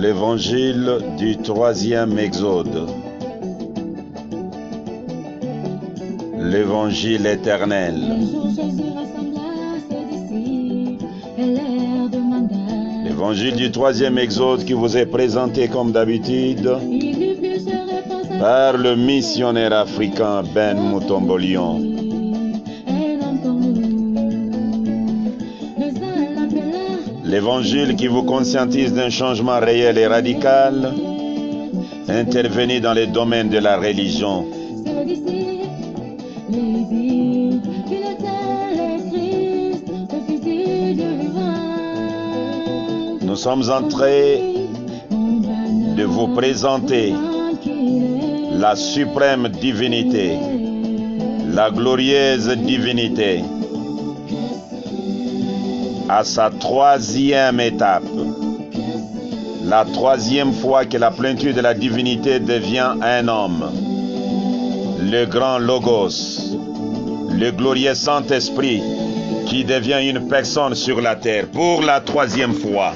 L'évangile du troisième exode. L'évangile éternel. L'évangile du troisième exode qui vous est présenté comme d'habitude par le missionnaire africain Ben Mutombolion. L'évangile qui vous conscientise d'un changement réel et radical intervenu dans les domaines de la religion. Nous sommes en train de vous présenter la suprême divinité, la glorieuse divinité, à sa troisième étape. La troisième fois que la plénitude de la divinité devient un homme. Le grand Logos, le glorieux Saint-Esprit qui devient une personne sur la terre pour la troisième fois.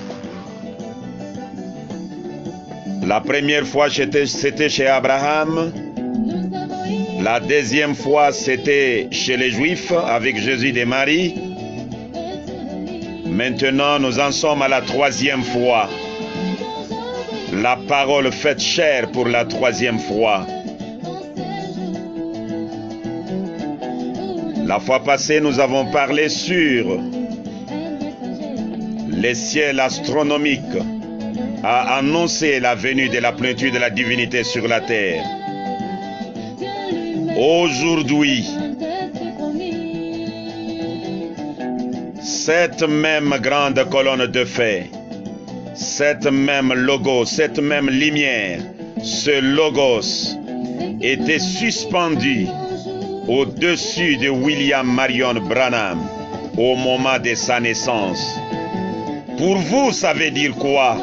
La première fois c'était chez Abraham. La deuxième fois c'était chez les Juifs avec Jésus et Marie. Maintenant, nous en sommes à la troisième fois. La parole faite chair pour la troisième fois. La fois passée, nous avons parlé sur les ciels astronomiques à annoncer la venue de la plénitude de la divinité sur la terre. Aujourd'hui, cette même grande colonne de feu, cette même logo, cette même lumière, ce logos était suspendu au-dessus de William Marion Branham au moment de sa naissance. Pour vous, ça veut dire quoi?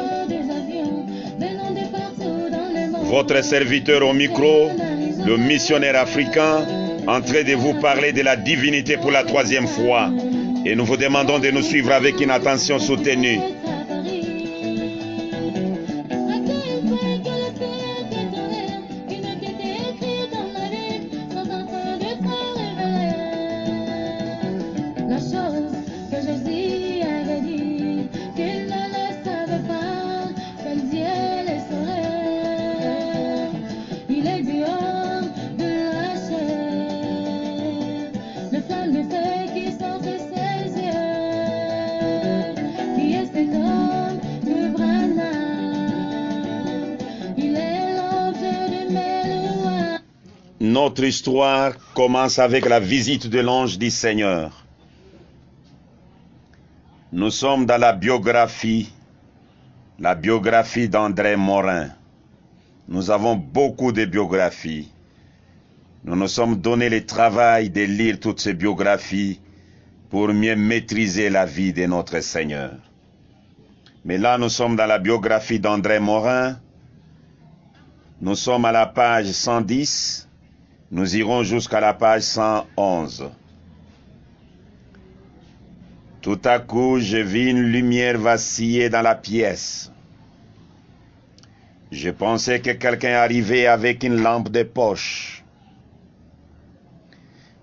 Votre serviteur au micro, le missionnaire africain, en train de vous parler de la divinité pour la troisième fois. Et nous vous demandons de nous suivre avec une attention soutenue. Notre histoire commence avec la visite de l'ange du Seigneur. Nous sommes dans la biographie d'André Morin. Nous avons beaucoup de biographies. Nous nous sommes donné le travail de lire toutes ces biographies pour mieux maîtriser la vie de notre Seigneur. Mais là, nous sommes dans la biographie d'André Morin. Nous sommes à la page 110. Nous irons jusqu'à la page 111. Tout à coup, je vis une lumière vaciller dans la pièce. Je pensais que quelqu'un arrivait avec une lampe de poche.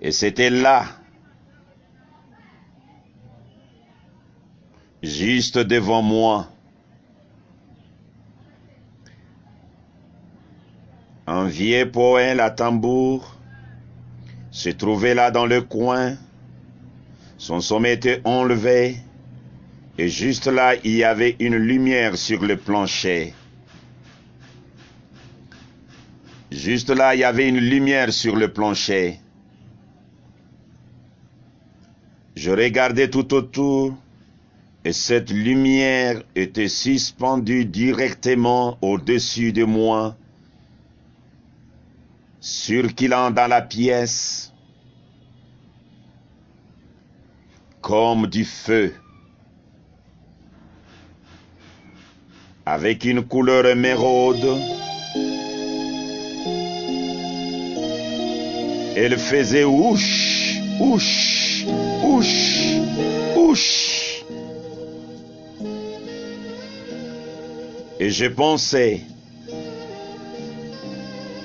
Et c'était là, juste devant moi, un vieux poète à tambour se trouvait là dans le coin. Son sommet était enlevé et juste là, il y avait une lumière sur le plancher. Juste là, il y avait une lumière sur le plancher. Je regardais tout autour et cette lumière était suspendue directement au-dessus de moi, circulant dans la pièce comme du feu, avec une couleur émeraude. Elle faisait ouch, ouch, ouch, ouch. Et je pensais,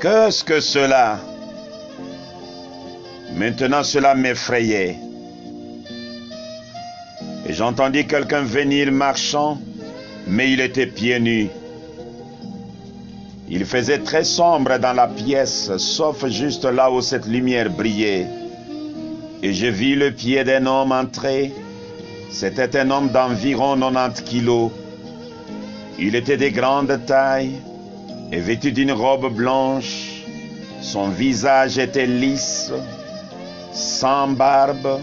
qu'est-ce que cela? Maintenant cela m'effrayait. Et j'entendis quelqu'un venir marchant, mais il était pieds nus. Il faisait très sombre dans la pièce, sauf juste là où cette lumière brillait. Et je vis le pied d'un homme entrer. C'était un homme d'environ 90 kilos. Il était de grande taille et vêtu d'une robe blanche. Son visage était lisse, sans barbe,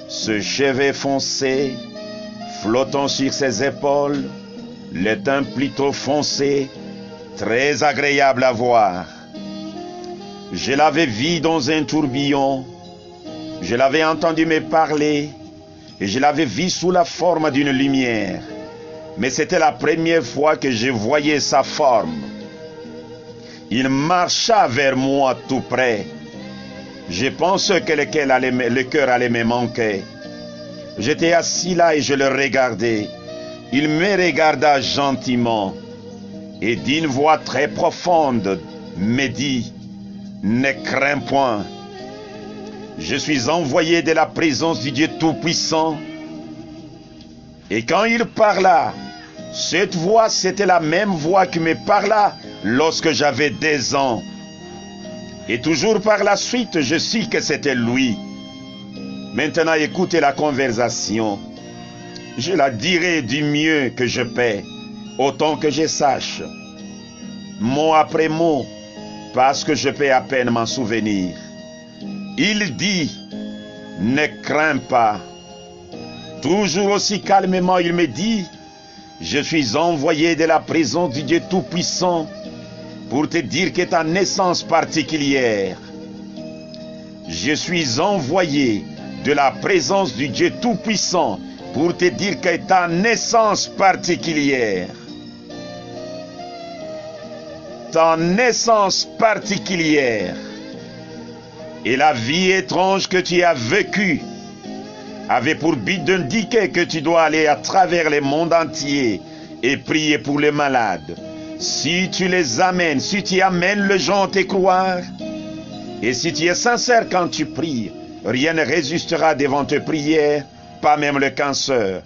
ses cheveux foncés, flottant sur ses épaules, le teint plutôt foncé, très agréable à voir. Je l'avais vu dans un tourbillon, je l'avais entendu me parler, et je l'avais vu sous la forme d'une lumière. Mais c'était la première fois que je voyais sa forme. Il marcha vers moi tout près. Je pensais que le cœur allait me manquer. J'étais assis là et je le regardais. Il me regarda gentiment et d'une voix très profonde me dit, « Ne crains point. Je suis envoyé de la présence du Dieu Tout-Puissant. » Et quand il parla, cette voix, c'était la même voix qui me parla lorsque j'avais 2 ans. Et toujours par la suite, je sais que c'était lui. Maintenant, écoutez la conversation. Je la dirai du mieux que je peux, autant que je sache, mot après mot, parce que je peux à peine m'en souvenir. Il dit, « Ne crains pas. » Toujours aussi calmement, il me dit, « Je suis envoyé de la présence du Dieu Tout-Puissant pour te dire que ta naissance particulière. Je suis envoyé de la présence du Dieu Tout-Puissant pour te dire que ta naissance particulière. Ta naissance particulière et la vie étrange que tu as vécue avait pour but d'indiquer que tu dois aller à travers le monde entier et prier pour les malades. Si tu les amènes, si tu amènes les gens à te croire, et si tu es sincère quand tu pries, rien ne résistera devant tes prières, pas même le cancer.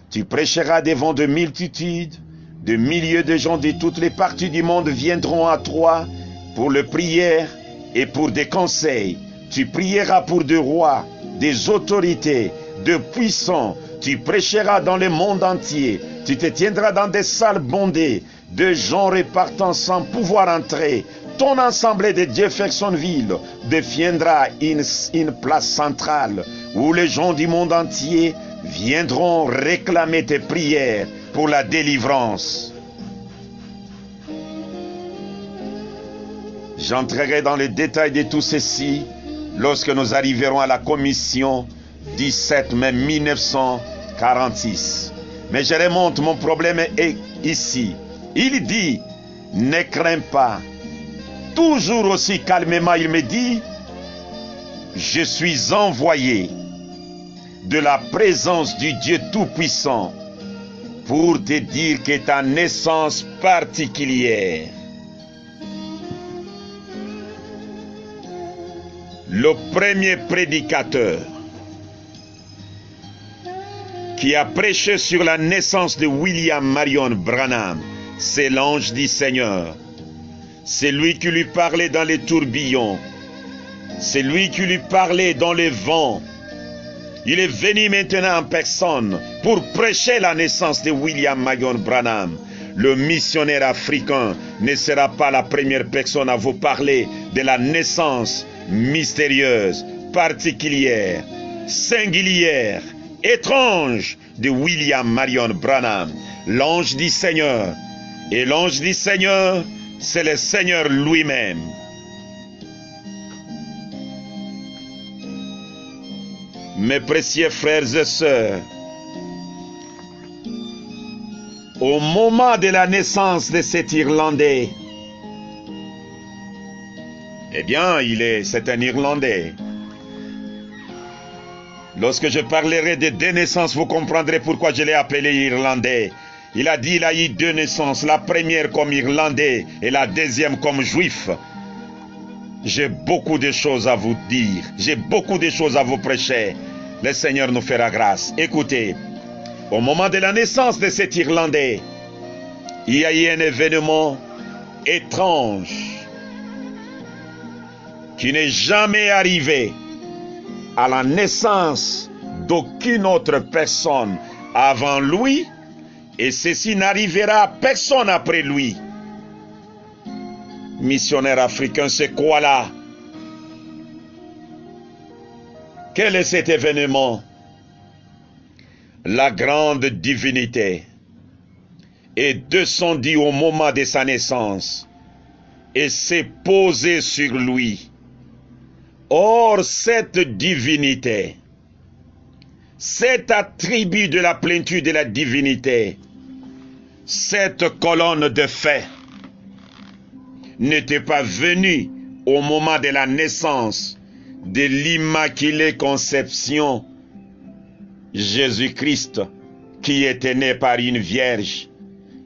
Tu prêcheras devant de multitudes, de milliers de gens de toutes les parties du monde viendront à toi pour les prières et pour des conseils. Tu prieras pour des rois, des autorités, de puissants. Tu prêcheras dans le monde entier. Tu te tiendras dans des salles bondées, de gens repartant sans pouvoir entrer. Ton assemblée de Jeffersonville deviendra une place centrale où les gens du monde entier viendront réclamer tes prières pour la délivrance. J'entrerai dans les détails de tout ceci lorsque nous arriverons à la commission 17 mai 1946. Mais je remonte, mon problème est ici. Il dit, ne crains pas. Toujours aussi calmement, il me dit, je suis envoyé de la présence du Dieu Tout-Puissant pour te dire que ta naissance particulière. Le premier prédicateur qui a prêché sur la naissance de William Marion Branham, c'est l'ange du Seigneur. C'est lui qui lui parlait dans les tourbillons. C'est lui qui lui parlait dans les vents. Il est venu maintenant en personne pour prêcher la naissance de William Marion Branham. Le missionnaire africain ne sera pas la première personne à vous parler de la naissance mystérieuse, particulière, singulière, étrange de William Marion Branham, l'ange du Seigneur. Et l'ange du Seigneur, c'est le Seigneur lui-même. Mes précieux frères et sœurs, au moment de la naissance de cet Irlandais, eh bien, c'est un Irlandais. Lorsque je parlerai de deux naissances, vous comprendrez pourquoi je l'ai appelé Irlandais. Il a dit, il a eu deux naissances, la première comme Irlandais et la deuxième comme Juif. J'ai beaucoup de choses à vous dire, j'ai beaucoup de choses à vous prêcher. Le Seigneur nous fera grâce. Écoutez, au moment de la naissance de cet Irlandais, il y a eu un événement étrange qui n'est jamais arrivé à la naissance d'aucune autre personne avant lui, et ceci n'arrivera à personne après lui. Missionnaire africain, c'est quoi là? Quel est cet événement? La grande divinité est descendue au moment de sa naissance et s'est posée sur lui. Or, cette divinité, cet attribut de la plénitude de la divinité, cette colonne de feu, n'était pas venue au moment de la naissance de l'Immaculée Conception, Jésus-Christ, qui était né par une vierge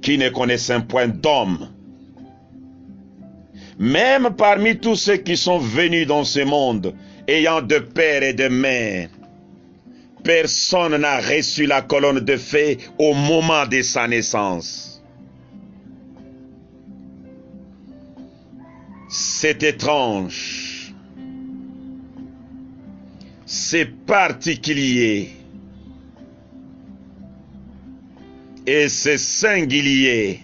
qui ne connaissait point d'homme. Même parmi tous ceux qui sont venus dans ce monde, ayant de père et de mère, personne n'a reçu la colonne de feu au moment de sa naissance. C'est étrange. C'est particulier. Et c'est singulier.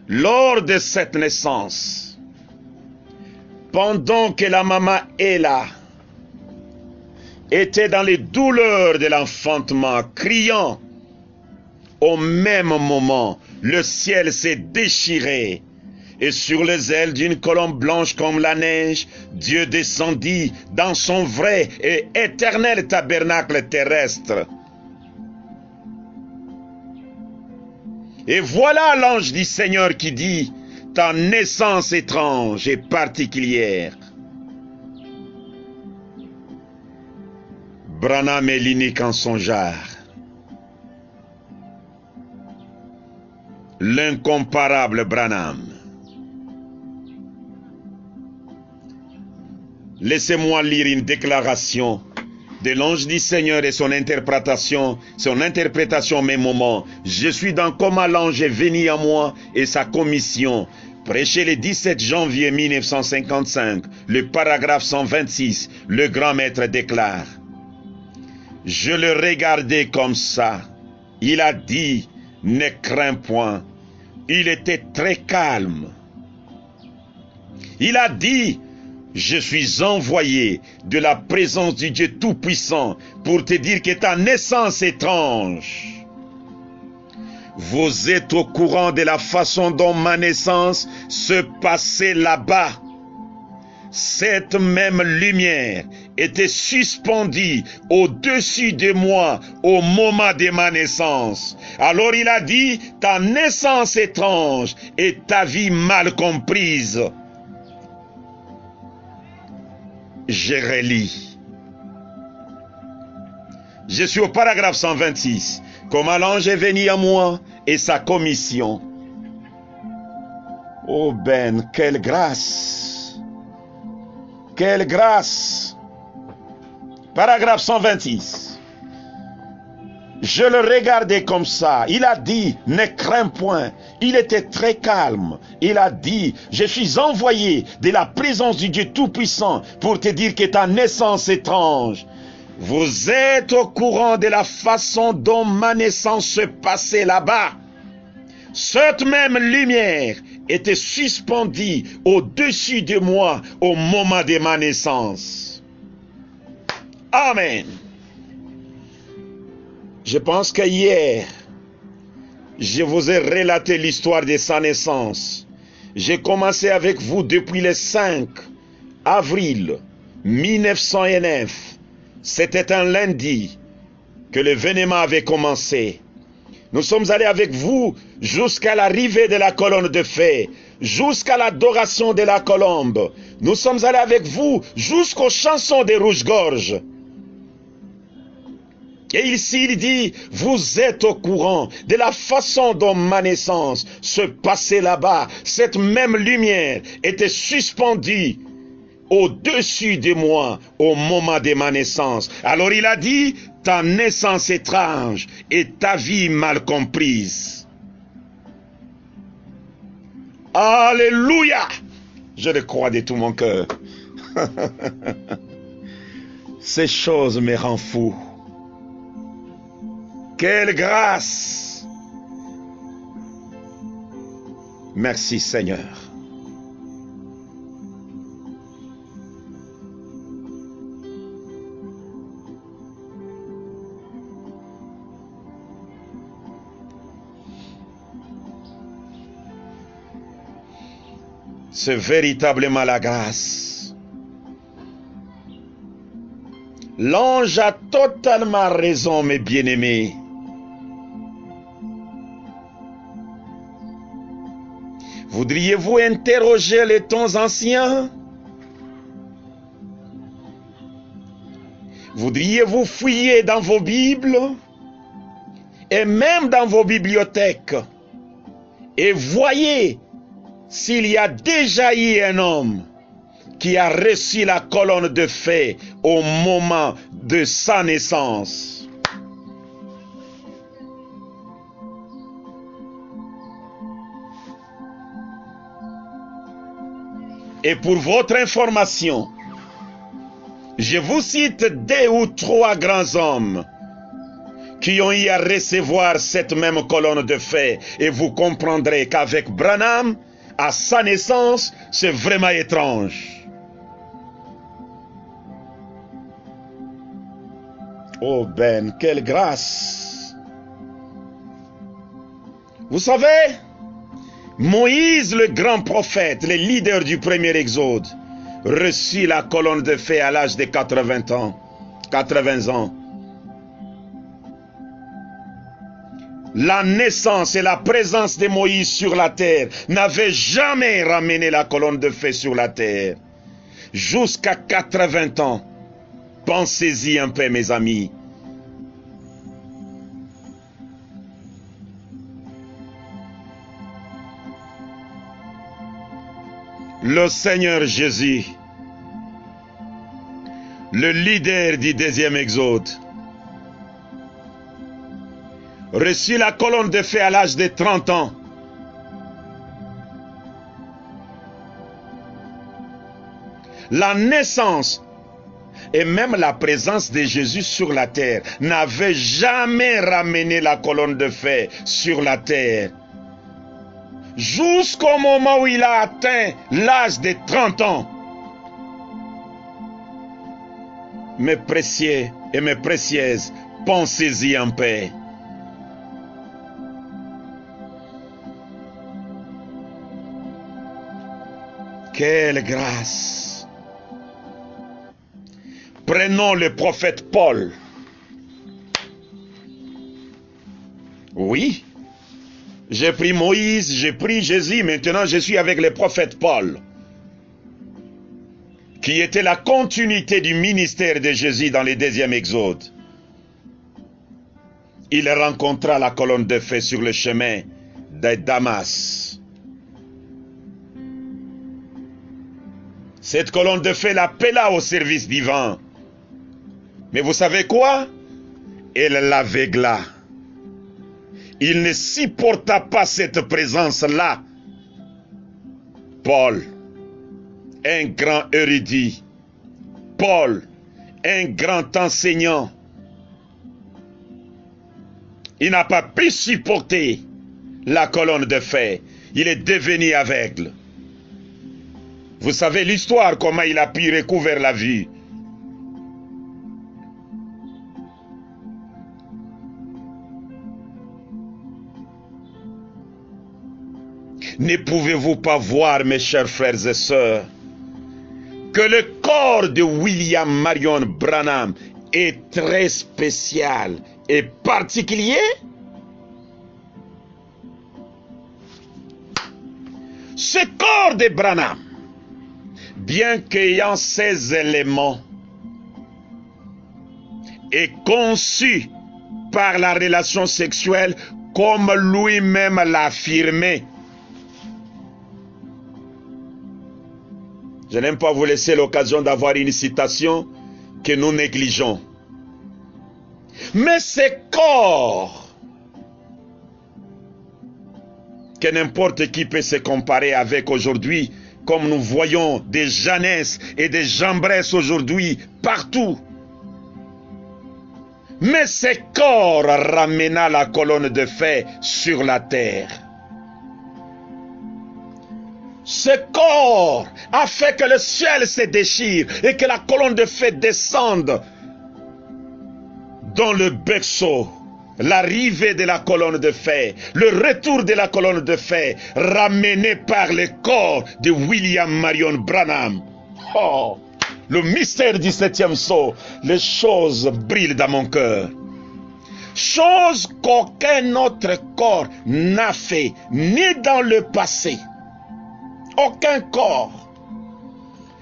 Lors de cette naissance, pendant que la maman Ella était dans les douleurs de l'enfantement, criant, au même moment, le ciel s'est déchiré, et sur les ailes d'une colombe blanche comme la neige, Dieu descendit dans son vrai et éternel tabernacle terrestre. Et voilà l'ange du Seigneur qui dit, ta naissance étrange et particulière. Branham est l'unique en son genre. L'incomparable Branham. Laissez-moi lire une déclaration de l'ange du Seigneur et son interprétation au même moment. Je suis dans comment l'ange est venu à moi et sa commission. Prêché le 17 janvier 1955, le paragraphe 126, le grand maître déclare. Je le regardais comme ça. Il a dit, ne crains point. Il était très calme. Il a dit, je suis envoyé de la présence du Dieu Tout-Puissant pour te dire que ta naissance étrange. Vous êtes au courant de la façon dont ma naissance se passait là-bas. Cette même lumière était suspendue au-dessus de moi au moment de ma naissance. Alors il a dit, ta naissance étrange et ta vie mal comprise. Je relis. Je suis au paragraphe 126. Comment l'ange est venu à moi et sa commission. Oh Ben, quelle grâce! Quelle grâce! Paragraphe 126. Je le regardais comme ça. Il a dit, ne crains point. Il était très calme. Il a dit, je suis envoyé de la présence du Dieu Tout-Puissant pour te dire que ta naissance étrange. Vous êtes au courant de la façon dont ma naissance se passait là-bas. Cette même lumière était suspendue au-dessus de moi au moment de ma naissance. Amen. Je pense que hier, je vous ai relaté l'histoire de sa naissance. J'ai commencé avec vous depuis le 5 avril 1909. C'était un lundi que l'événement avait commencé. Nous sommes allés avec vous jusqu'à l'arrivée de la colonne de feu, jusqu'à l'adoration de la colombe. Nous sommes allés avec vous jusqu'aux chansons des rouges-gorges. Et ici, il dit, vous êtes au courant de la façon dont ma naissance se passait là-bas. Cette même lumière était suspendue au-dessus de moi au moment de ma naissance. Alors il a dit, ta naissance étrange et ta vie mal comprise. Alléluia! Je le crois de tout mon cœur. Ces choses me rendent fou. Quelle grâce! Merci Seigneur. C'est véritablement la grâce. L'ange a totalement raison, mes bien-aimés. Voudriez-vous interroger les temps anciens? Voudriez-vous fouiller dans vos Bibles et même dans vos bibliothèques et voyez s'il y a déjà eu un homme qui a reçu la colonne de feu au moment de sa naissance. Et pour votre information, je vous cite 2 ou 3 grands hommes qui ont eu à recevoir cette même colonne de feu et vous comprendrez qu'avec Branham, à sa naissance, c'est vraiment étrange. Oh Ben, quelle grâce! Vous savez, Moïse, le grand prophète, le leader du premier exode, reçut la colonne de feu à l'âge de 80 ans. 80 ans. La naissance et la présence de Moïse sur la terre n'avaient jamais ramené la colonne de feu sur la terre. Jusqu'à 80 ans. Pensez-y un peu, mes amis. Le Seigneur Jésus, le leader du 2e exode, reçut la colonne de feu à l'âge de 30 ans. La naissance et même la présence de Jésus sur la terre n'avait jamais ramené la colonne de feu sur la terre. Jusqu'au moment où il a atteint l'âge de 30 ans. Mes précieux et mes précieuses, pensez-y en paix. Quelle grâce! Prenons le prophète Paul. Oui, j'ai pris Moïse, j'ai pris Jésus, maintenant je suis avec le prophète Paul, qui était la continuité du ministère de Jésus dans le 2e exode. Il rencontra la colonne de feu sur le chemin de Damas. Cette colonne de feu l'appela au service divin. Mais vous savez quoi? Elle l'aveugla. Il ne supporta pas cette présence-là. Paul, un grand érudit. Paul, un grand enseignant. Il n'a pas pu supporter la colonne de feu. Il est devenu aveugle. Vous savez l'histoire, comment il a pu recouvrir la vue. Ne pouvez-vous pas voir, mes chers frères et sœurs, que le corps de William Marion Branham est très spécial et particulier? Ce corps de Branham, bien qu'ayant ces éléments, est conçu par la relation sexuelle comme lui-même l'a affirmé. Je n'aime pas vous laisser l'occasion d'avoir une citation que nous négligeons. Mais ces corps que n'importe qui peut se comparer avec aujourd'hui, comme nous voyons des Jeannesses et des Jambresses aujourd'hui partout. Mais ces corps ramena la colonne de feu sur la terre. Ce corps a fait que le ciel se déchire et que la colonne de feu descende dans le berceau. L'arrivée de la colonne de feu, le retour de la colonne de feu, ramené par le corps de William Marion Branham. Oh, le mystère du 7e sceau, les choses brillent dans mon cœur. Chose qu'aucun autre corps n'a fait, ni dans le passé. Aucun corps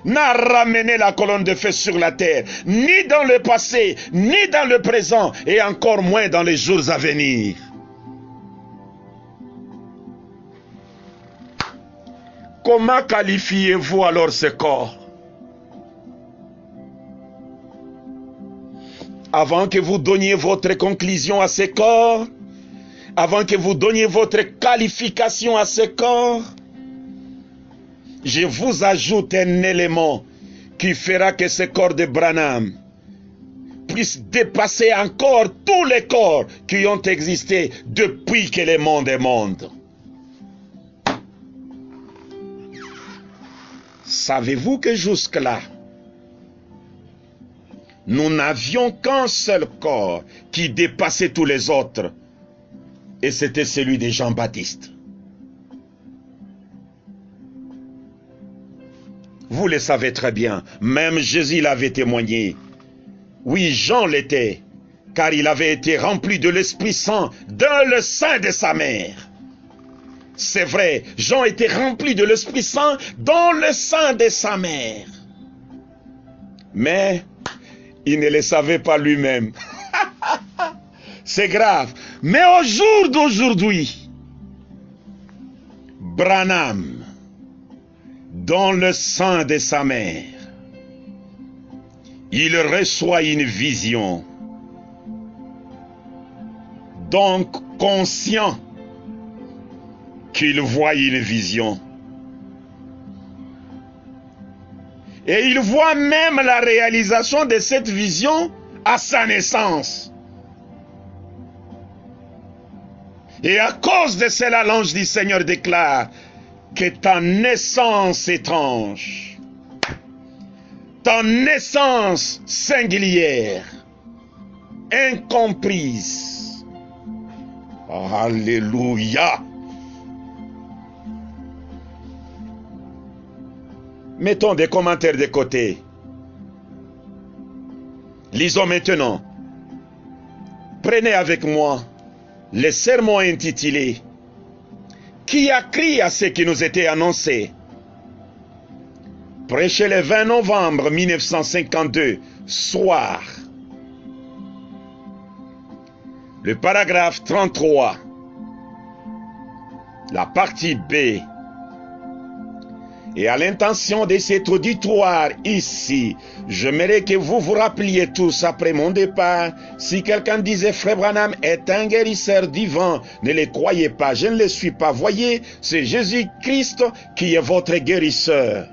n'a ramené la colonne de feu sur la terre, ni dans le passé, ni dans le présent, et encore moins dans les jours à venir. Comment qualifiez-vous alors ce corps? Avant que vous donniez votre conclusion à ce corps, avant que vous donniez votre qualification à ce corps, je vous ajoute un élément qui fera que ce corps de Branham puisse dépasser encore tous les corps qui ont existé depuis que le monde est monde. Savez-vous que jusque-là, nous n'avions qu'un seul corps qui dépassait tous les autres, et c'était celui de Jean-Baptiste. Vous le savez très bien, même Jésus l'avait témoigné. Oui, Jean l'était, car il avait été rempli de l'Esprit Saint dans le sein de sa mère. C'est vrai, Jean était rempli de l'Esprit Saint dans le sein de sa mère. Mais il ne le savait pas lui-même. C'est grave. Mais au jour d'aujourd'hui, Branham, dans le sein de sa mère, il reçoit une vision. Donc, conscient qu'il voit une vision. Et il voit même la réalisation de cette vision à sa naissance. Et à cause de cela, l'ange du Seigneur déclare que ta naissance étrange, ta naissance singulière, incomprise. Alléluia. Mettons des commentaires de côté. Lisons maintenant. Prenez avec moi le sermon intitulé « Qui a crié à ce qui nous était annoncé ?» Prêché le 20 novembre 1952, soir. Le paragraphe 33. La partie B. Et à l'intention de cet auditoire ici, j'aimerais que vous vous rappeliez tous après mon départ, si quelqu'un disait Frère Branham est un guérisseur divin, ne le croyez pas, je ne le suis pas. Voyez, c'est Jésus-Christ qui est votre guérisseur.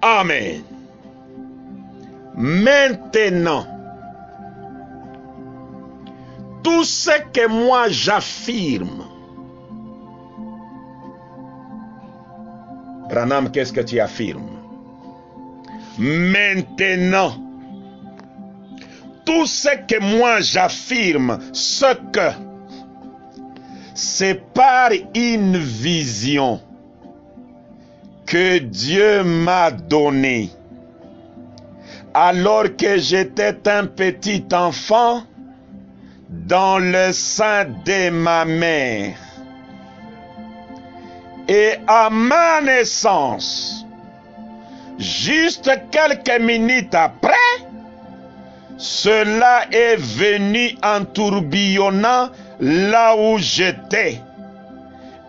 Amen. Maintenant, tout ce que moi j'affirme, Branham, qu'est-ce que tu affirmes? Maintenant, tout ce que moi j'affirme, c'est par une vision que Dieu m'a donnée alors que j'étais un petit enfant dans le sein de ma mère. Et à ma naissance, juste quelques minutes après, Cela est venu en tourbillonnant là où j'étais.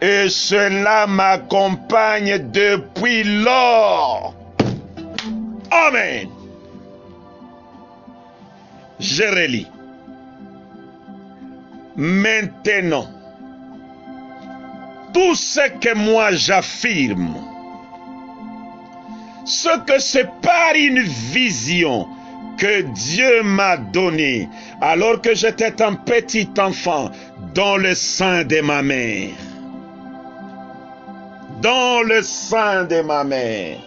Et cela m'accompagne depuis lors. Amen. Je relis. Maintenant, tout ce que moi j'affirme, ce que c'est par une vision que Dieu m'a donnée alors que j'étais un petit enfant dans le sein de ma mère. Dans le sein de ma mère,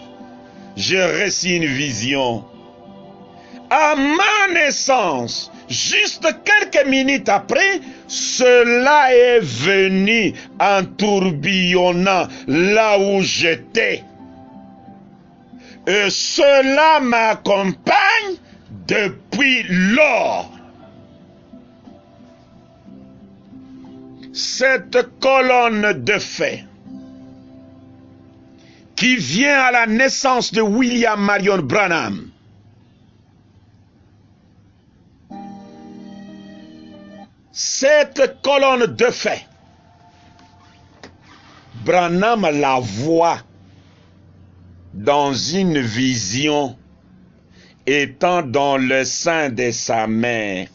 j'ai reçu une vision. À ma naissance, juste quelques minutes après, cela est venu en tourbillonnant là où j'étais. Et cela m'accompagne depuis lors. Cette colonne de feu qui vient à la naissance de William Marion Branham cette colonne de feu, Branham la voit dans une vision étant dans le sein de sa mère.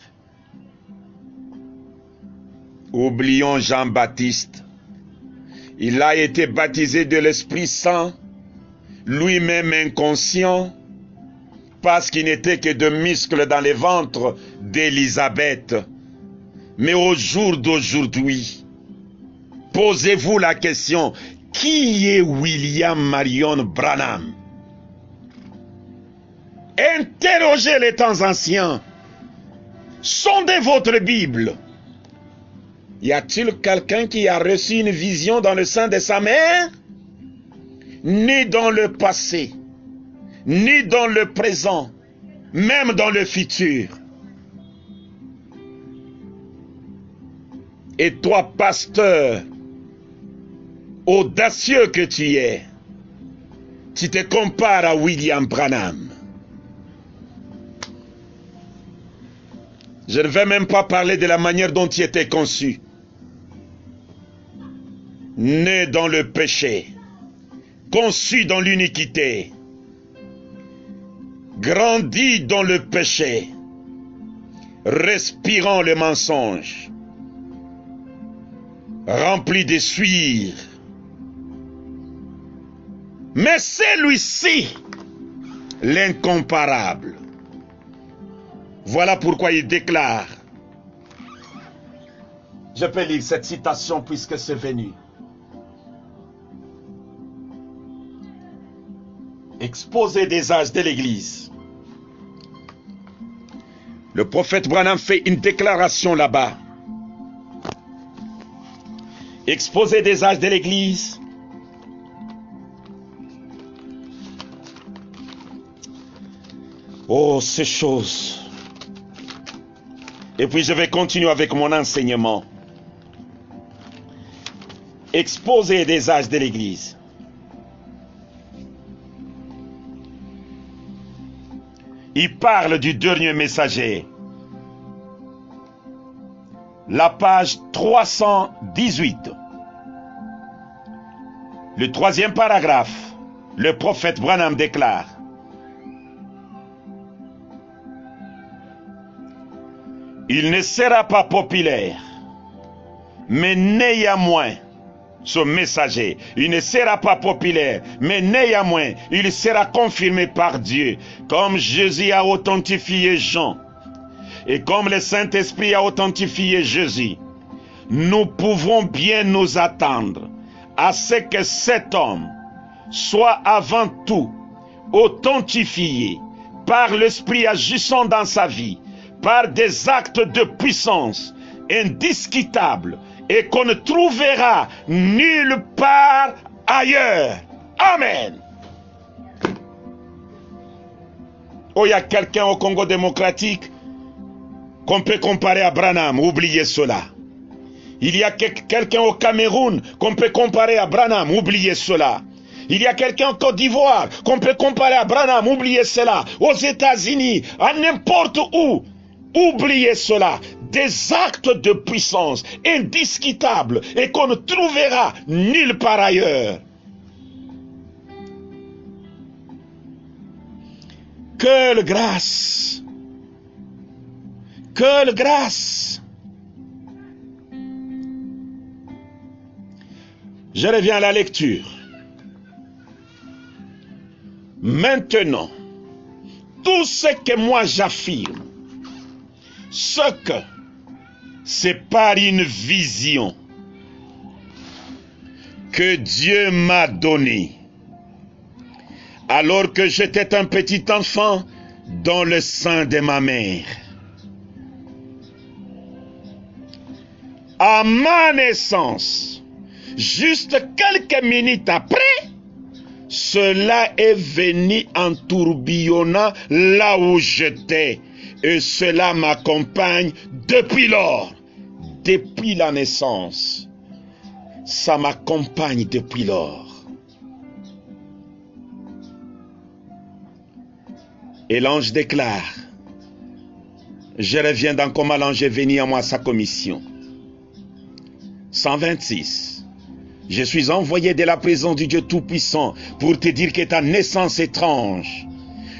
Oublions Jean-Baptiste. Il a été baptisé de l'Esprit Saint, lui-même inconscient, parce qu'il n'était que de muscles dans le ventre d'Élisabeth. Mais au jour d'aujourd'hui, posez-vous la question, qui est William Marion Branham? Interrogez les temps anciens, sondez votre Bible. Y a-t-il quelqu'un qui a reçu une vision dans le sein de sa mère? Ni dans le passé, ni dans le présent, même dans le futur. Et toi, pasteur, audacieux que tu es, tu te compares à William Branham. Je ne vais même pas parler de la manière dont tu étais conçu. Né dans le péché, conçu dans l'iniquité, grandi dans le péché, respirant le mensonge, rempli de sueur. Mais celui-ci, l'incomparable, voilà pourquoi il déclare, je peux lire cette citation puisque c'est venu. Exposé des âges de l'Église. Le prophète Branham fait une déclaration là-bas. Exposé des âges de l'Église. Oh, ces choses. Et puis je vais continuer avec mon enseignement. Exposé des âges de l'Église. Il parle du dernier messager. La page 318. Le troisième paragraphe. Le prophète Branham déclare: il ne sera pas populaire, mais néanmoins, ce messager, il ne sera pas populaire, mais néanmoins, il sera confirmé par Dieu, comme Jésus a authentifié Jean, et comme le Saint-Esprit a authentifié Jésus. Nous pouvons bien nous attendre à ce que cet homme soit avant tout authentifié par l'Esprit agissant dans sa vie, par des actes de puissance indiscutables et qu'on ne trouvera nulle part ailleurs. Amen. Oh, il y a quelqu'un au Congo démocratique qu'on peut comparer à Branham, oubliez cela. Il y a quelqu'un au Cameroun qu'on peut comparer à Branham, oubliez cela. Il y a quelqu'un en Côte d'Ivoire qu'on peut comparer à Branham, oubliez cela. Aux États-Unis, à n'importe où, oubliez cela. Des actes de puissance indiscutables et qu'on ne trouvera nulle part ailleurs. Quelle grâce! Quelle grâce! Je reviens à la lecture. Maintenant, tout ce que moi j'affirme, ce que c'est par une vision que Dieu m'a donnée, alors que j'étais un petit enfant dans le sein de ma mère. À ma naissance, juste quelques minutes après, cela est venu en tourbillonnant là où j'étais. Et cela m'accompagne depuis lors, depuis la naissance. Ça m'accompagne depuis lors. Et l'ange déclare, je reviens dans comment l'ange est venu à moi sa commission. 126. Je suis envoyé de la présence du Dieu Tout-Puissant pour te dire que ta naissance étrange.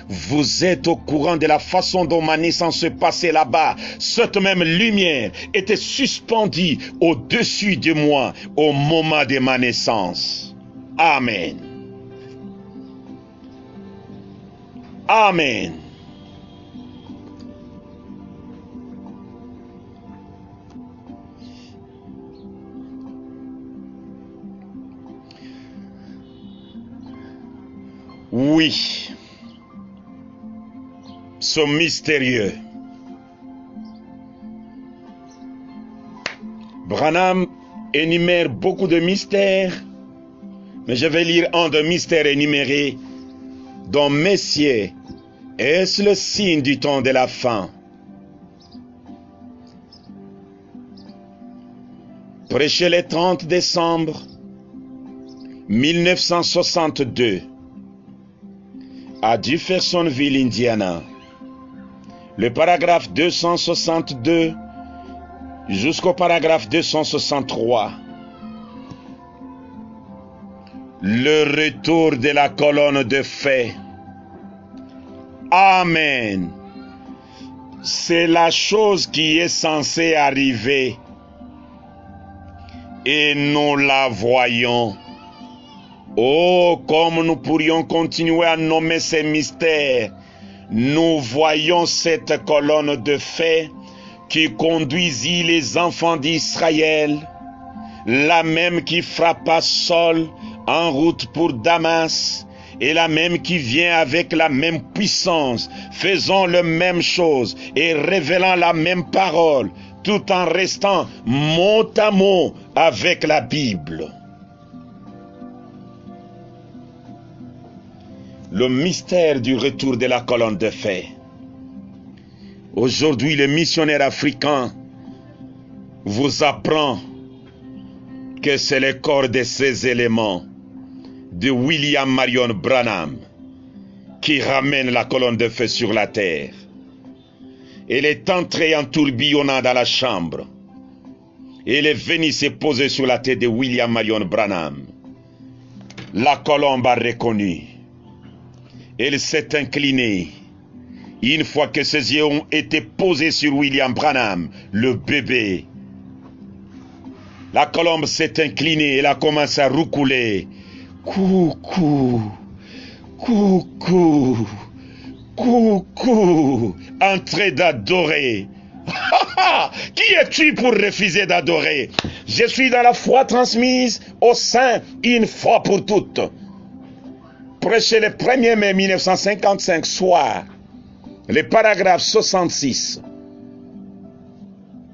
Vous êtes au courant de la façon dont ma naissance se passait là-bas. Cette même lumière était suspendue au-dessus de moi au moment de ma naissance. Amen. Amen. Oui. Ce mystérieux. Branham énumère beaucoup de mystères, mais je vais lire un des mystères énumérés, dont messieurs, est-ce le signe du temps de la fin? Prêché le 30 décembre 1962 à Jeffersonville, Indiana. Le paragraphe 262 jusqu'au paragraphe 263. Le retour de la colonne de feu. Amen. C'est la chose qui est censée arriver. Et nous la voyons. Oh, comme nous pourrions continuer à nommer ces mystères. Nous voyons cette colonne de feu qui conduisit les enfants d'Israël, la même qui frappa Saul en route pour Damas, et la même qui vient avec la même puissance, faisant la même chose et révélant la même parole, tout en restant mot à mot avec la Bible. Le mystère du retour de la colonne de feu. Aujourd'hui, le missionnaire africain vous apprend que c'est le corps de ces éléments de William Marion Branham qui ramène la colonne de feu sur la terre. Elle est entrée en tourbillonnant dans la chambre. Et elle est venue se poser sur la tête de William Marion Branham. La colombe a reconnu. Elle s'est inclinée. Une fois que ses yeux ont été posés sur William Branham, le bébé, la colombe s'est inclinée, elle a commencé à roucouler. Coucou, coucou, coucou, en train d'adorer. Qui es-tu pour refuser d'adorer? Je suis dans la foi transmise au sein une fois pour toutes. Prêché le 1er mai 1955 soir, le paragraphe 66,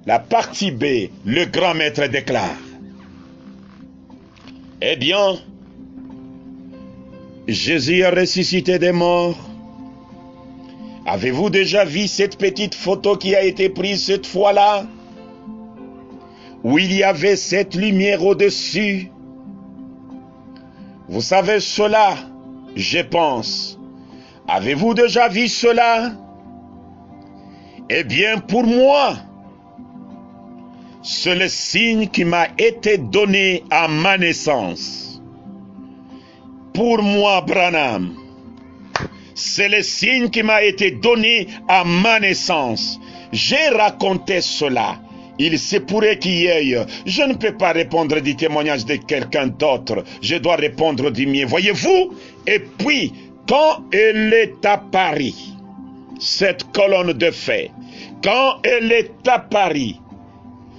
la partie B, le grand maître déclare: eh bien, Jésus a ressuscité des morts. Avez-vous déjà vu cette petite photo qui a été prise cette fois-là, où il y avait cette lumière au-dessus? Vous savez cela, je pense. Avez-vous déjà vu cela? Eh bien, pour moi, c'est le signe qui m'a été donné à ma naissance. Pour moi, Branham, c'est le signe qui m'a été donné à ma naissance. J'ai raconté cela. Il se pourrait qu'il y ait. Je ne peux pas répondre du témoignage de quelqu'un d'autre. Je dois répondre du mien. Voyez-vous? Et puis, quand elle est à Paris, cette colonne de feu, quand elle est à Paris,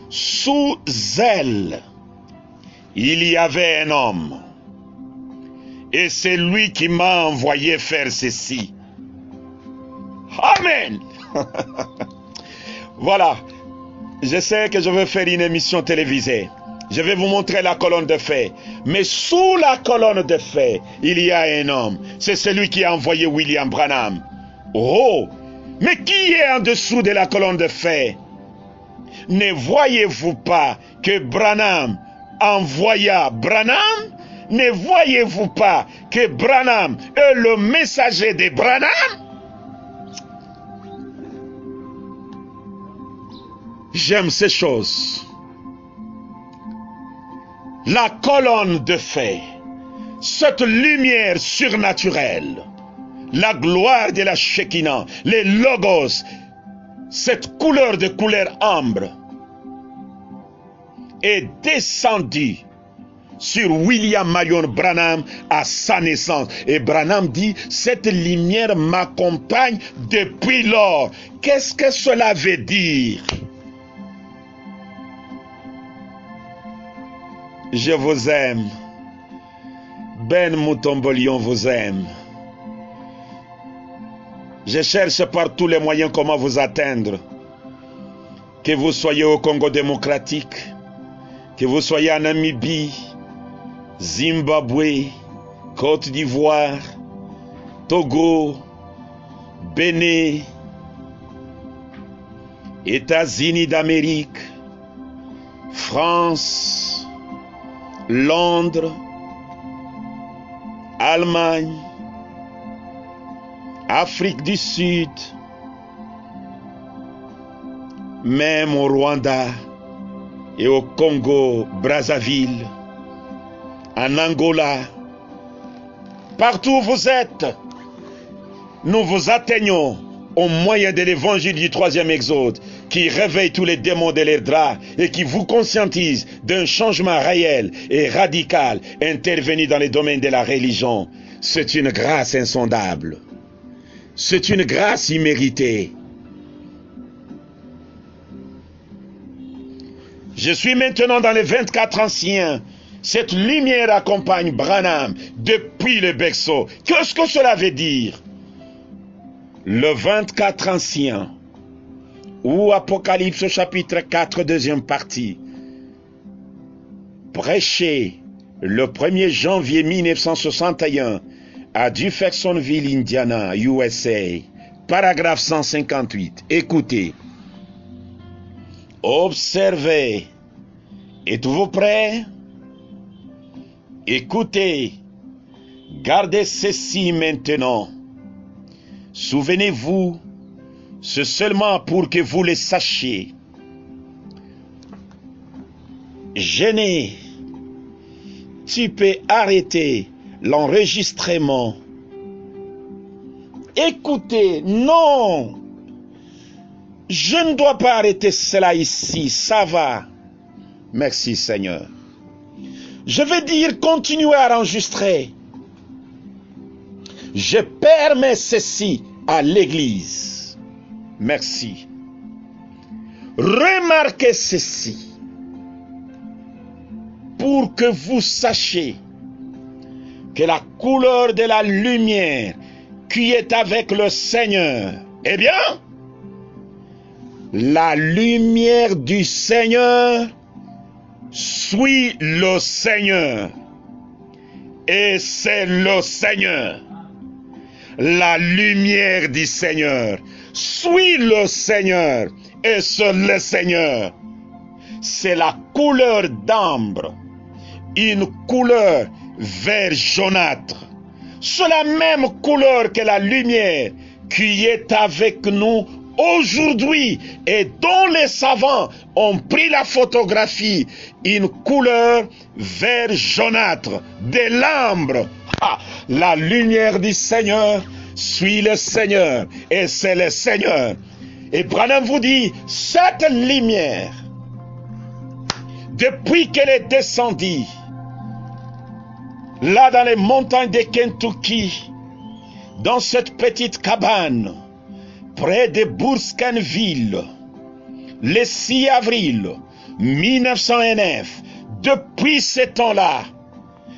sous elle, il y avait un homme. Et c'est lui qui m'a envoyé faire ceci. Amen. Voilà. Je sais que je vais faire une émission télévisée. Je vais vous montrer la colonne de feu. Mais sous la colonne de feu, il y a un homme. C'est celui qui a envoyé William Branham. Oh! Mais qui est en dessous de la colonne de feu? Ne voyez-vous pas que Branham envoya Branham? Ne voyez-vous pas que Branham est le messager de Branham? J'aime ces choses. La colonne de feu, cette lumière surnaturelle, la gloire de la Shekinah, les logos, cette couleur de couleur ambre est descendue sur William Marion Branham à sa naissance. Et Branham dit, cette lumière m'accompagne depuis lors. Qu'est-ce que cela veut dire? Je vous aime. Ben Moutombolion vous aime. Je cherche par tous les moyens comment vous atteindre. Que vous soyez au Congo démocratique, que vous soyez en Namibie, Zimbabwe, Côte d'Ivoire, Togo, Bénin, États-Unis d'Amérique, France, Londres, Allemagne, Afrique du Sud, même au Rwanda et au Congo, Brazzaville, en Angola, partout où vous êtes, nous vous atteignons au moyen de l'évangile du 3e exode qui réveille tous les démons de leurs draps et qui vous conscientise d'un changement réel et radical intervenu dans les domaines de la religion. C'est une grâce insondable. C'est une grâce imméritée. Je suis maintenant dans les 24 anciens. Cette lumière accompagne Branham depuis le berceau. Qu'est-ce que cela veut dire? Le 24 anciens, ou Apocalypse au chapitre 4, deuxième partie, prêché le 1er janvier 1961 à Jeffersonville, Indiana, USA, paragraphe 158. Écoutez, observez. Êtes-vous prêts? Écoutez, gardez ceci maintenant. Souvenez-vous, c'est seulement pour que vous le sachiez. Gêné, tu peux arrêter l'enregistrement. Écoutez, non, je ne dois pas arrêter cela ici, ça va. Merci Seigneur. Je veux dire, continuez à enregistrer. Je permets ceci à l'Église. Merci. Remarquez ceci pour que vous sachiez que la couleur de la lumière qui est avec le Seigneur, eh bien, la lumière du Seigneur suit le Seigneur. Et c'est le Seigneur. La lumière du Seigneur suit le Seigneur. Et c'est le Seigneur. C'est la couleur d'ambre. Une couleur vert jaunâtre. C'est la même couleur que la lumière qui est avec nous aujourd'hui et dont les savants ont pris la photographie, une couleur vert jaunâtre de l'ambre. La lumière du Seigneur suit le Seigneur et c'est le Seigneur. Et Branham vous dit, cette lumière, depuis qu'elle est descendue, là dans les montagnes de Kentucky, dans cette petite cabane, près de Burskanville, le 6 avril 1909, depuis ce temps-là,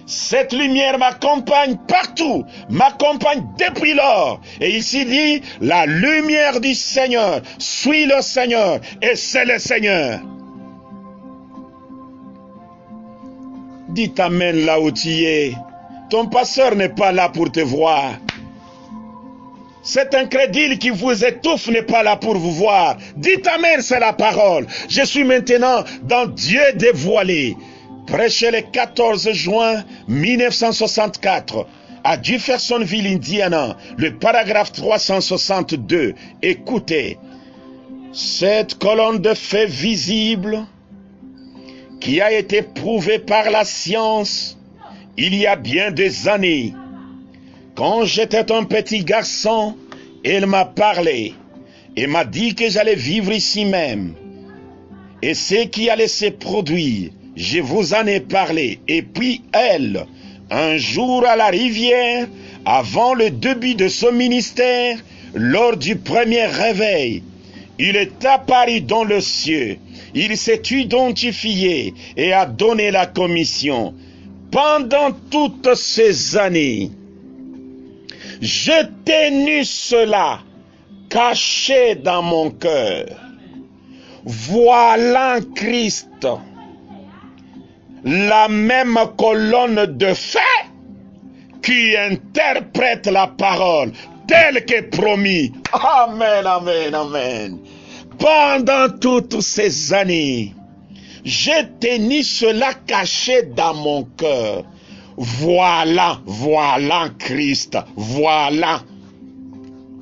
cette lumière m'accompagne partout, m'accompagne depuis lors. Et ici dit, la lumière du Seigneur suit le Seigneur et c'est le Seigneur. Dites amen là où tu es. Ton pasteur n'est pas là pour te voir. Cet incrédule qui vous étouffe n'est pas là pour vous voir. Dites amen, c'est la parole. Je suis maintenant dans Dieu dévoilé. Prêché le 14 juin 1964 à Jeffersonville, Indiana, le paragraphe 362. Écoutez, cette colonne de feu visible qui a été prouvée par la science il y a bien des années. Quand j'étais un petit garçon, elle m'a parlé et m'a dit que j'allais vivre ici même. Et ce qui allait se produire, je vous en ai parlé. Et puis elle, un jour à la rivière, avant le début de son ministère, lors du premier réveil, il est apparu dans le ciel. Il s'est identifié et a donné la commission. Pendant toutes ces années, j'ai tenu cela caché dans mon cœur. Voilà Christ, la même colonne de feu qui interprète la parole telle que promis. Amen, amen, amen. Pendant toutes ces années, j'ai tenu cela caché dans mon cœur. Voilà, voilà Christ, voilà.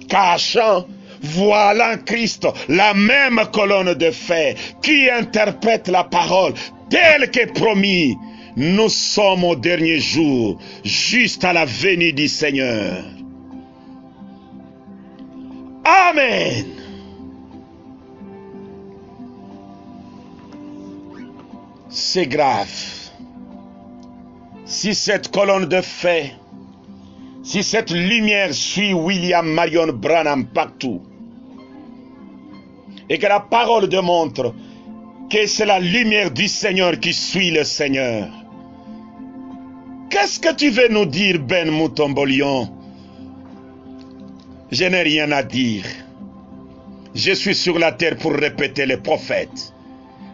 Cachant, voilà Christ, la même colonne de feu qui interprète la parole telle que promis. Nous sommes au dernier jour, juste à la venue du Seigneur. Amen. C'est grave. Si cette colonne de feu, si cette lumière suit William Marion Branham partout, et que la parole démontre que c'est la lumière du Seigneur qui suit le Seigneur, qu'est-ce que tu veux nous dire, Ben Moutombolion? Je n'ai rien à dire. Je suis sur la terre pour répéter les prophètes.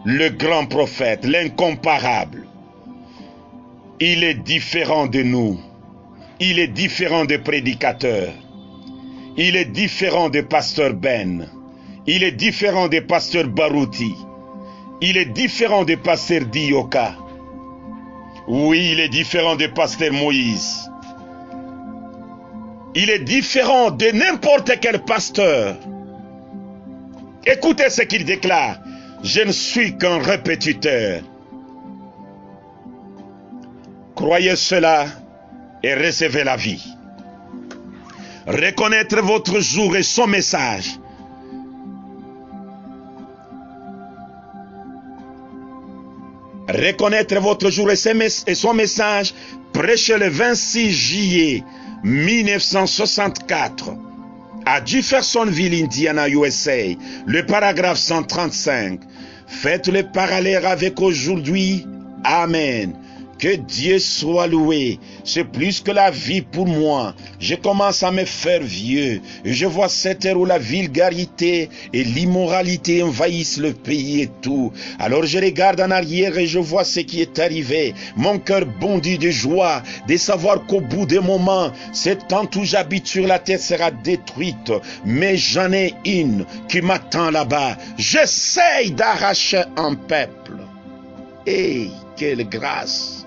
Le grand prophète, l'incomparable. Il est différent de nous. Il est différent des prédicateurs. Il est différent de pasteur Ben. Il est différent de pasteur Barouti. Il est différent de pasteur Dioka. Oui, il est différent de pasteur Moïse. Il est différent de n'importe quel pasteur. Écoutez ce qu'il déclare. Je ne suis qu'un répétiteur. Croyez cela et recevez la vie. Reconnaître votre jour et son message. Reconnaître votre jour et son message. Prêchez le 26 juillet 1964 à Jeffersonville, Indiana, USA. Le paragraphe 135. Faites le parallèle avec aujourd'hui. Amen. Que Dieu soit loué. C'est plus que la vie pour moi. Je commence à me faire vieux. Et je vois cette ère où la vulgarité et l'immoralité envahissent le pays et tout. Alors je regarde en arrière et je vois ce qui est arrivé. Mon cœur bondit de joie de savoir qu'au bout des moments, cette tente où j'habite sur la terre sera détruite. Mais j'en ai une qui m'attend là-bas. J'essaye d'arracher un peuple. Hey, quelle grâce!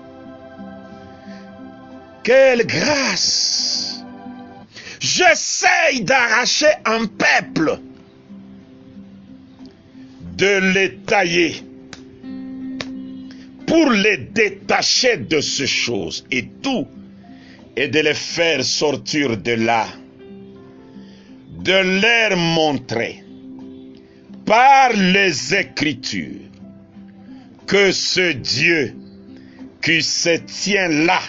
Quelle grâce! J'essaye d'arracher un peuple, de les tailler, pour les détacher de ces choses et tout, et de les faire sortir de là, de leur montrer par les Écritures que ce Dieu qui se tient là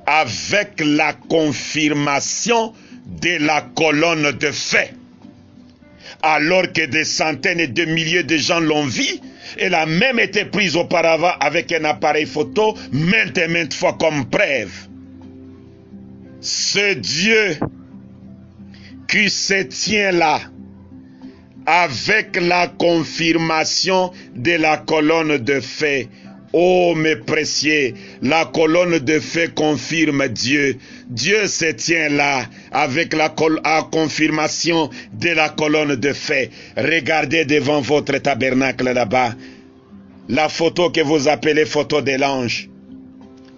avec la confirmation de la colonne de feu, alors que des centaines et de milliers de gens l'ont vu, elle a même été prise auparavant avec un appareil photo maintes et maintes fois comme preuve. Ce Dieu qui se tient là avec la confirmation de la colonne de feu. Oh mes précieux, la colonne de feu confirme Dieu. Dieu se tient là avec la confirmation de la colonne de feu. Regardez devant votre tabernacle là-bas, la photo que vous appelez photo de l'ange.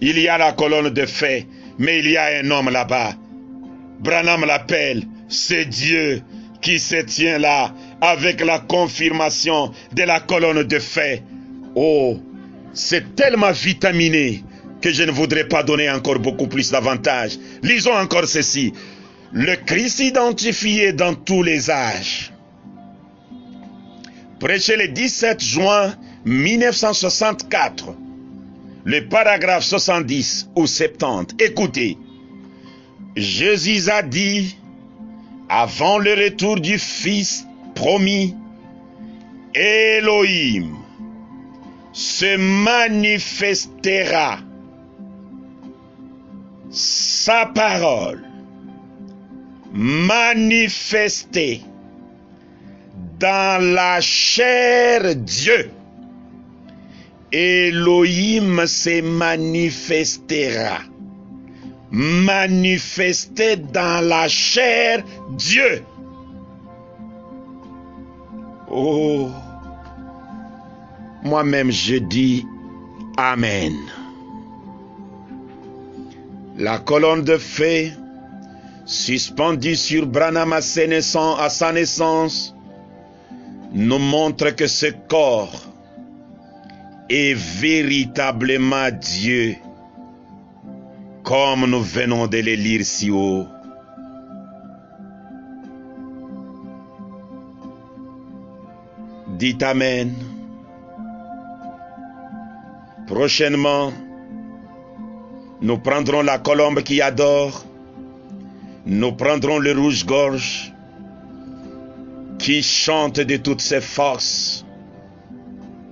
Il y a la colonne de feu, mais il y a un homme là-bas. Branham l'appelle, c'est Dieu qui se tient là avec la confirmation de la colonne de feu. Oh, c'est tellement vitaminé que je ne voudrais pas donner encore beaucoup plus d'avantages. Lisons encore ceci. Le Christ identifié dans tous les âges. Prêché le 17 juin 1964. Le paragraphe 70 ou 70. Écoutez. Jésus a dit, avant le retour du Fils promis, Elohim se manifestera, sa parole manifestée dans la chair Dieu. Elohim se manifestera, manifesté dans la chair Dieu. Oh, moi-même je dis Amen. La colonne de feu suspendue sur Branham à sa naissance nous montre que ce corps est véritablement Dieu, comme nous venons de le lire si haut. Dites Amen. Prochainement, nous prendrons la colombe qui adore, nous prendrons le rouge-gorge qui chante de toutes ses forces.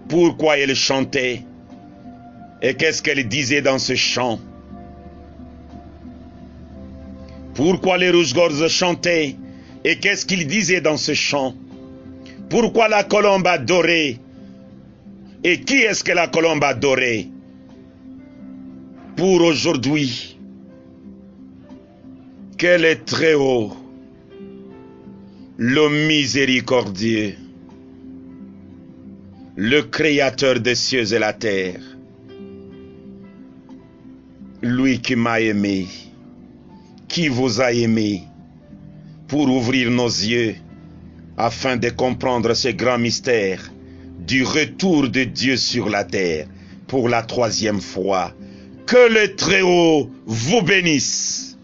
Pourquoi elle chantait et qu'est-ce qu'elle disait dans ce chant? Pourquoi les rouge-gorges chantaient et qu'est-ce qu'ils disaient dans ce chant? Pourquoi la colombe adorait? Et qui est-ce que la colombe adorait? Pour aujourd'hui, qu'elle est très haut, le miséricordieux, le créateur des cieux et la terre, lui qui m'a aimé, qui vous a aimé, pour ouvrir nos yeux, afin de comprendre ce grand mystère du retour de Dieu sur la terre pour la 3e fois. Que le Très-Haut vous bénisse.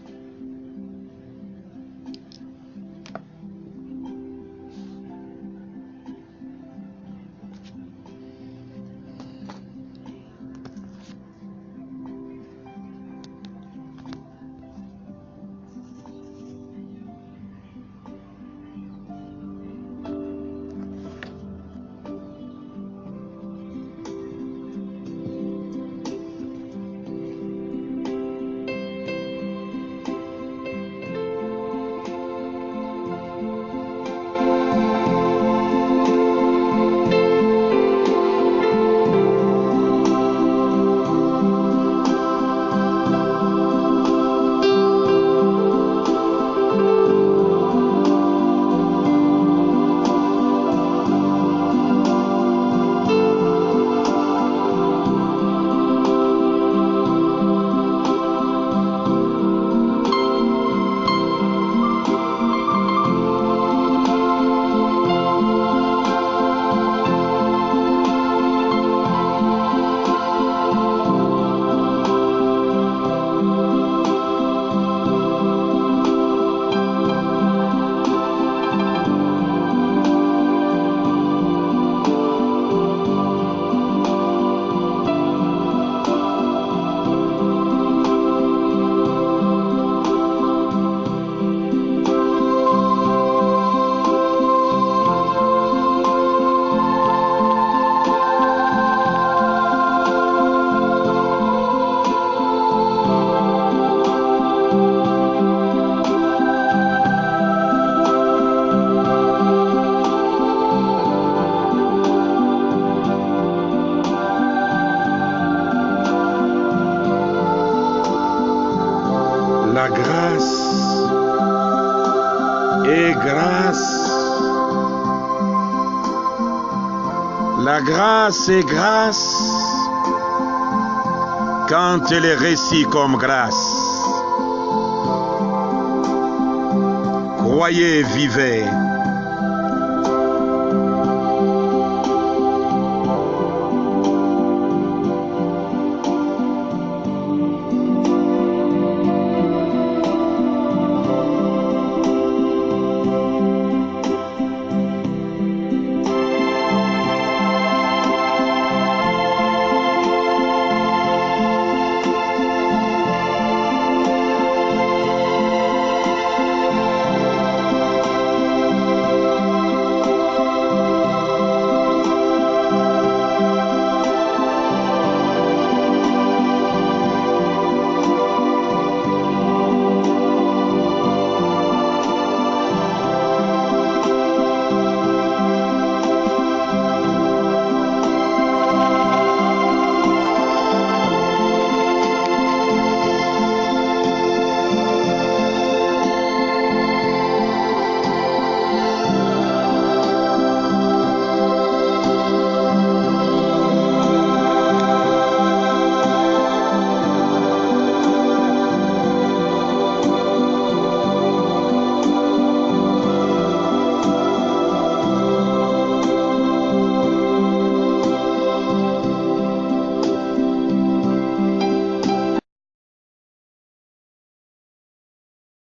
et grâce. La grâce est grâce quand elle est récite comme grâce. Croyez, vivez.